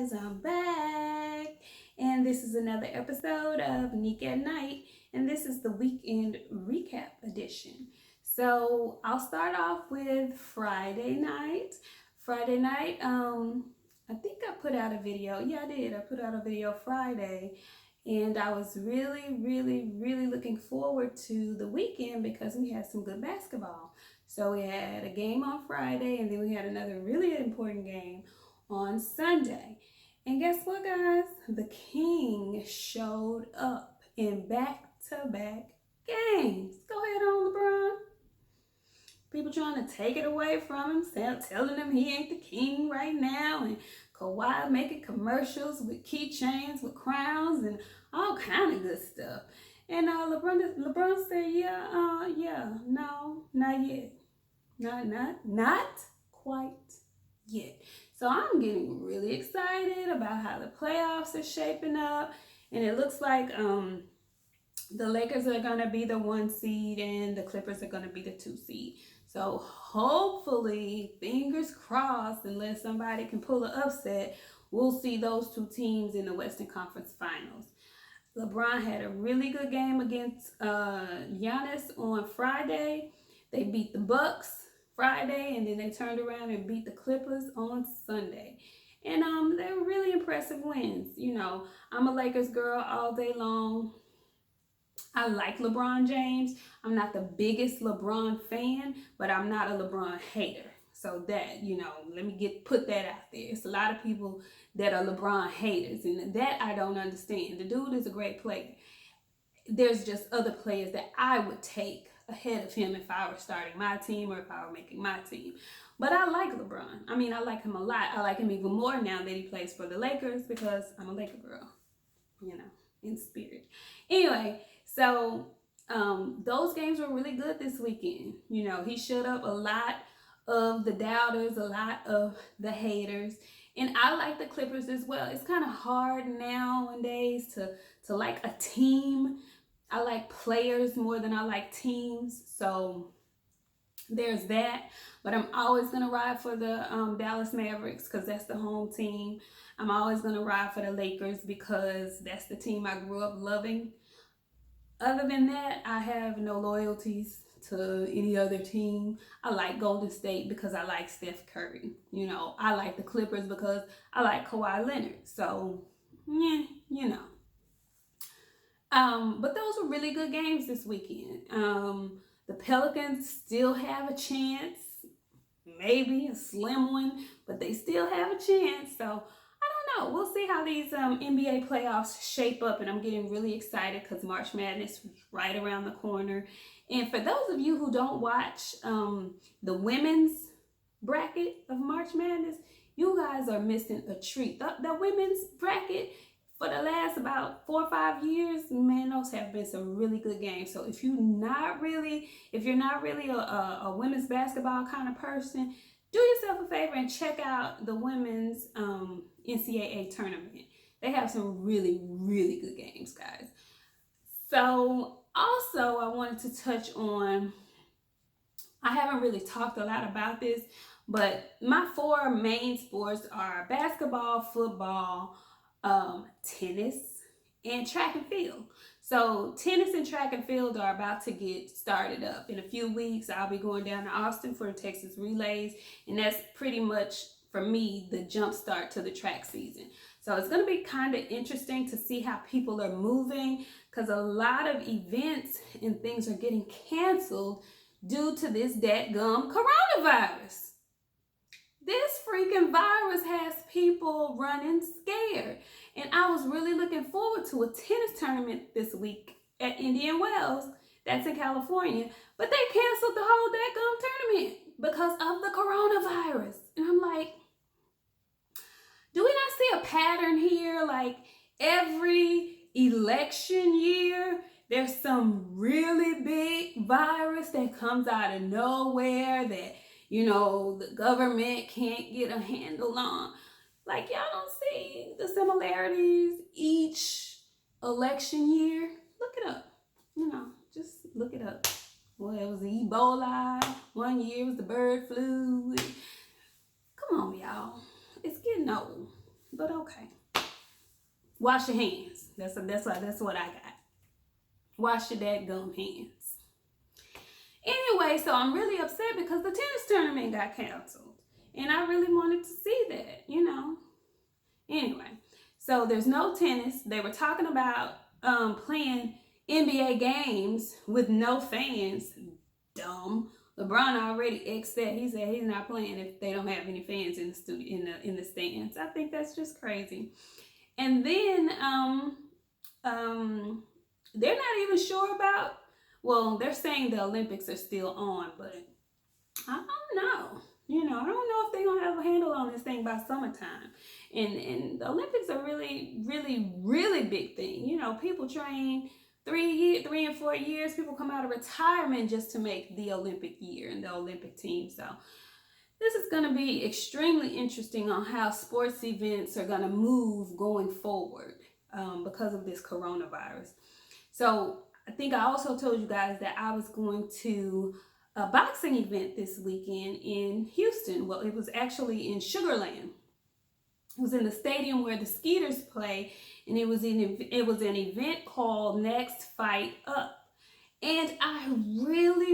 guys, I'm back, and this is another episode of Nik at Night, and this is the weekend recap edition. So I'll start off with Friday night. Friday night, I think I put out a video. Yeah, I did. I put out a video Friday, and I was really looking forward to the weekend because we had some good basketball. So we had a game on Friday, and then we had another really important game on Sunday. And guess what, guys? The King showed up in back-to-back games. Go ahead on, LeBron. People trying to take it away from him, telling him he ain't the king right now, and Kawhi making commercials with keychains with crowns and all kind of good stuff. And LeBron said, no, not yet, not quite yet. So I'm getting really excited about how the playoffs are shaping up, and it looks like the Lakers are going to be the 1 seed and the Clippers are going to be the 2 seed. So hopefully, fingers crossed, unless somebody can pull an upset, we'll see those two teams in the Western Conference Finals. LeBron had a really good game against Giannis on Friday. They beat the Bucks Friday, and then they turned around and beat the Clippers on Sunday. And they were really impressive wins. You know, I'm a Lakers girl all day long. I like LeBron James. I'm not the biggest LeBron fan, but I'm not a LeBron hater. So that, let me put that out there. It's a lot of people that are LeBron haters, and that I don't understand. The dude is a great player. There's just other players that I would take ahead of him if I were starting my team or if I were making my team. But I like LeBron. I mean, I like him a lot. I like him even more now that he plays for the Lakers because I'm a Laker girl, in spirit. Anyway, so those games were really good this weekend. He shut up a lot of the doubters, a lot of the haters. And I like the Clippers as well. It's kind of hard nowadays to like a team. I like players more than I like teams. So there's that. But I'm always going to ride for the Dallas Mavericks because that's the home team. I'm always going to ride for the Lakers because that's the team I grew up loving. Other than that, I have no loyalties to any other team. I like Golden State because I like Steph Curry. I like the Clippers because I like Kawhi Leonard. So, yeah. But those were really good games this weekend. The Pelicans still have a chance, maybe a slim one, but they still have a chance. So I don't know. We'll see how these NBA playoffs shape up, and I'm getting really excited because March Madness is right around the corner. And for those of you who don't watch the women's bracket of March Madness, you guys are missing a treat. The women's bracket for the last about 4 or 5 years, man, those have been some really good games. So if you're not really a women's basketball kind of person, do yourself a favor and check out the women's NCAA tournament. They have some really good games, guys. So also I wanted to touch on, I haven't really talked a lot about this, but my 4 main sports are basketball, football, tennis, and track and field. So tennis and track and field are about to get started up. In a few weeks, I'll be going down to Austin for the Texas Relays, and that's pretty much, for me, the jump start to the track season. So it's going to be kind of interesting to see how people are moving because a lot of events and things are getting canceled due to this dadgum coronavirus. This freaking virus has people running scared. And I was really looking forward to a tennis tournament this week at Indian Wells. That's in California. But they canceled the whole dadgum tournament because of the coronavirus. And I'm like, do we not see a pattern here? Like every election year, there's some really big virus that comes out of nowhere that the government can't get a handle on. Like, y'all don't see the similarities each election year? Look it up. Just look it up. Well, it was Ebola. One year was the bird flu. Come on, y'all. It's getting old. but okay. Wash your hands. That's what I got. Wash your dadgum hands. Anyway, so I'm really upset because the tennis tournament got canceled. And I really wanted to see that, you know. Anyway, so there's no tennis. They were talking about playing NBA games with no fans. Dumb. LeBron already X'd that. He said he's not playing if they don't have any fans in the studio in the stands. I think that's just crazy. And then they're not even sure about. Well, they're saying the Olympics are still on, but I don't know. You know, I don't know if they're gonna have a handle on this thing by summertime. And the Olympics are really big thing. You know, people train 3 and 4 years. People come out of retirement just to make the Olympic year and the Olympic team. So this is going to be extremely interesting on how sports events are going to move going forward because of this coronavirus. So I think I also told you guys that I was going to a boxing event this weekend in Houston. Well, it was actually in Sugar Land. It was in the stadium where the Skeeters play, and it was an event called Next Fight Up. And I really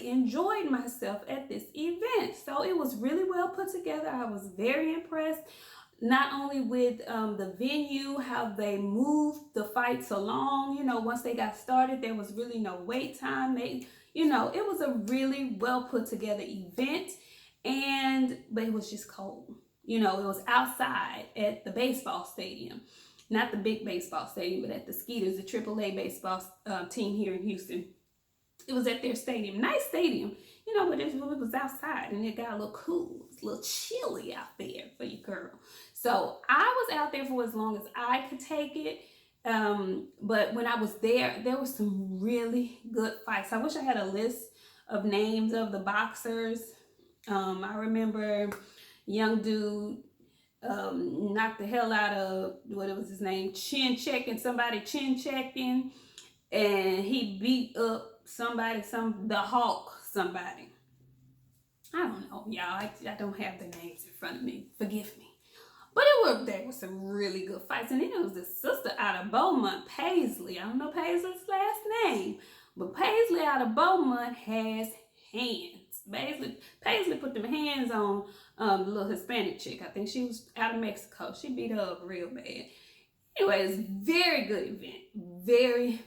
enjoyed myself at this event. So it was really well put together. I was very impressed, not only with the venue, how they moved the fights along. You know, once they got started, there was really no wait time. You know, it was a really well put together event, but it was just cold. You know, it was outside at the baseball stadium. Not the big baseball stadium, but at the Skeeters, the AAA baseball team here in Houston. It was at their stadium. Nice stadium, you know, but it was outside and it got a little cool. It's a little chilly out there for you, girl. So I was out there for as long as I could take it. But when I was there were some really good fights. I wish I had a list of names of the boxers. I remember young dude knocked the hell out of, what was his name, somebody chin checking, and he beat up the Hawk somebody. I don't know, y'all. I don't have the names in front of me. Forgive me. But there were some really good fights. And then there was this sister out of Beaumont, Paisley. I don't know Paisley's last name, but Paisley out of Beaumont has hands. Paisley put them hands on the little Hispanic chick. I think she was out of Mexico. She beat her up real bad. Anyways, very good event. Very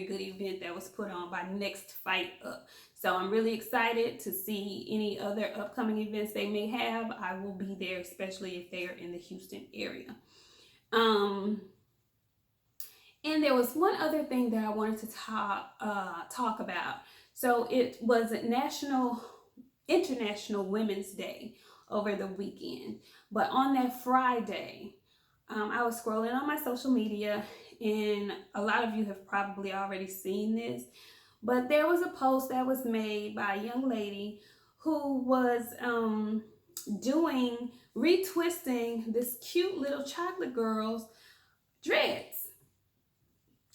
good event that was put on by Next Fight Up. So I'm really excited to see any other upcoming events they may have. I will be there, especially if they are in the Houston area. And there was one other thing that I wanted to talk about. So it was International Women's Day over the weekend. But on that Friday, I was scrolling on my social media, and a lot of you have probably already seen this, but there was a post that was made by a young lady who was retwisting this cute little chocolate girl's dreads.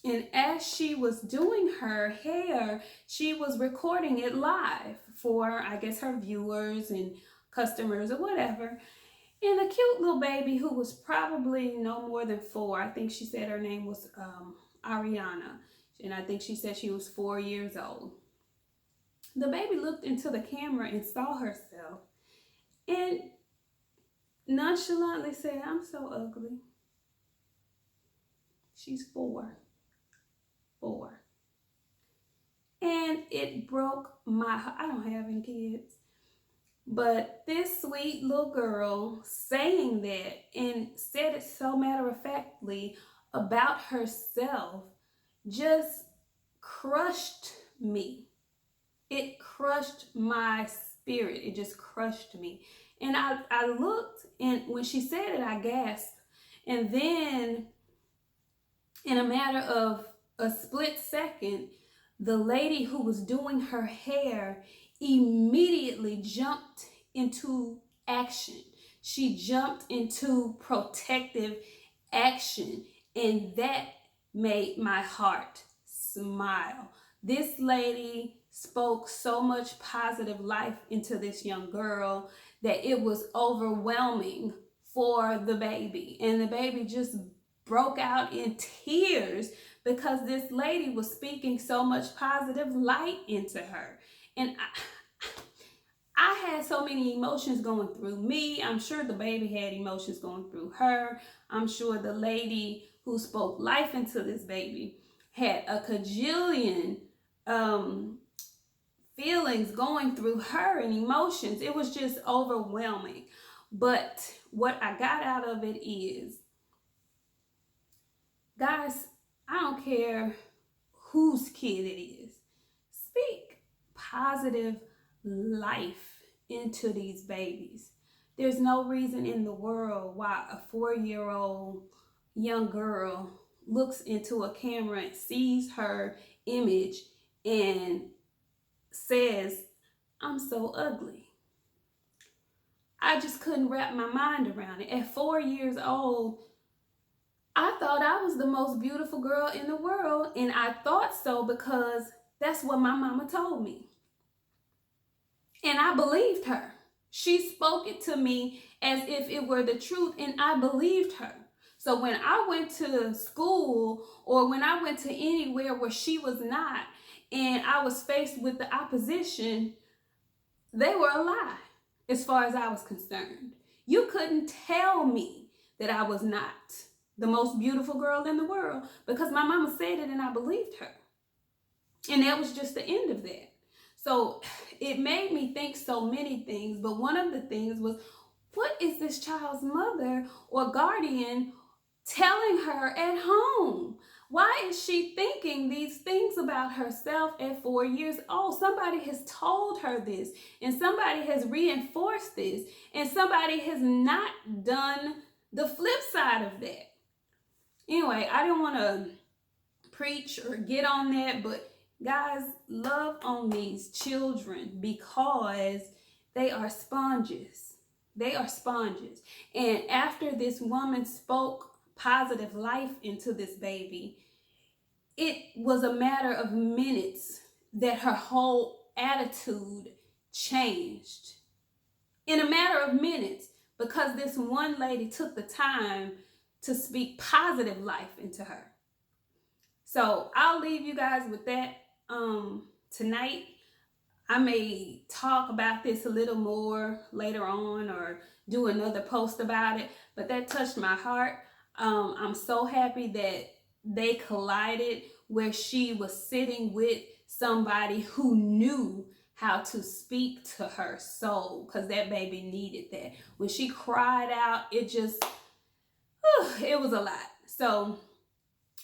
And as she was doing her hair, she was recording it live for, I guess, her viewers and customers or whatever. And a cute little baby who was probably no more than 4. I think she said her name was Ariana. And I think she said she was 4 years old. The baby looked into the camera and saw herself and nonchalantly said, "I'm so ugly." She's 4. And it broke my heart. I don't have any kids. But this sweet little girl saying that, and said it so matter-of-factly about herself, just crushed me. It crushed my spirit. It just crushed me. And I looked, and when she said it, I gasped. And then, in a matter of a split second, the lady who was doing her hair immediately jumped into action. She jumped into protective action, and that made my heart smile. This lady spoke so much positive life into this young girl that it was overwhelming for the baby. And the baby just broke out in tears because this lady was speaking so much positive light into her. And I had so many emotions going through me. I'm sure the baby had emotions going through her. I'm sure the lady who spoke life into this baby had a cajillion feelings going through her and emotions. It was just overwhelming. But what I got out of it is, guys, I don't care whose kid it is. Speak positive life into these babies. There's no reason in the world why a 4-year-old young girl looks into a camera and sees her image and says, I'm so ugly. I just couldn't wrap my mind around it. At 4 years old, I thought I was the most beautiful girl in the world, and I thought so because that's what my mama told me. And I believed her. She spoke it to me as if it were the truth, and I believed her. So when I went to school or when I went to anywhere where she was not, and I was faced with the opposition, they were a lie as far as I was concerned. You couldn't tell me that I was not the most beautiful girl in the world because my mama said it and I believed her. And that was just the end of that. So it made me think so many things, but one of the things was, what is this child's mother or guardian telling her at home? Why is she thinking these things about herself at 4 years old? Somebody has told her this, and somebody has reinforced this, and somebody has not done the flip side of that. Anyway, I didn't want to preach or get on that, but guys, love on these children because they are sponges. They are sponges. And after this woman spoke positive life into this baby, it was a matter of minutes that her whole attitude changed. In a matter of minutes, because this one lady took the time to speak positive life into her. So I'll leave you guys with that tonight. I may talk about this a little more later on or do another post about it, but that touched my heart. I'm so happy that they collided where she was sitting with somebody who knew how to speak to her soul, because that baby needed that. When she cried out, it just, it was a lot. So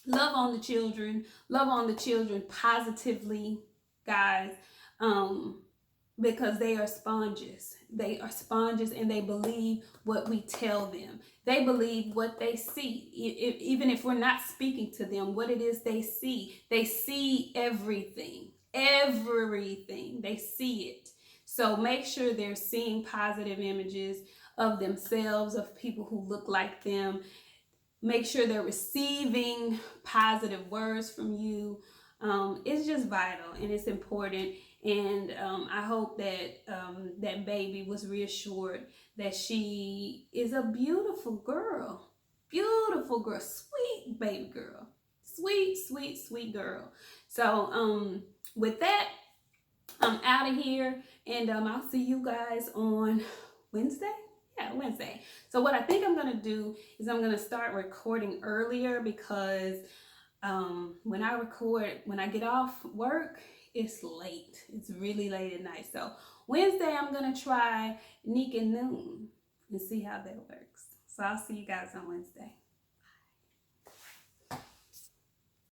love on the children positively, guys, because they are sponges. They are sponges, and they believe what we tell them. They believe what they see. Even if we're not speaking to them, what it is they see. They see everything. Everything. They see it. So make sure they're seeing positive images of themselves, of people who look like them. Make sure they're receiving positive words from you. It's just vital and it's important. And I hope that that baby was reassured that she is a beautiful girl. Beautiful girl. Sweet baby girl. Sweet, sweet, sweet girl. So with that, I'm out of here. And I'll see you guys on Wednesday. Yeah, Wednesday. So what I think I'm going to do is I'm going to start recording earlier because when I get off work, it's late. It's really late at night. So Wednesday, I'm going to try Nik and Noon and see how that works. So I'll see you guys on Wednesday.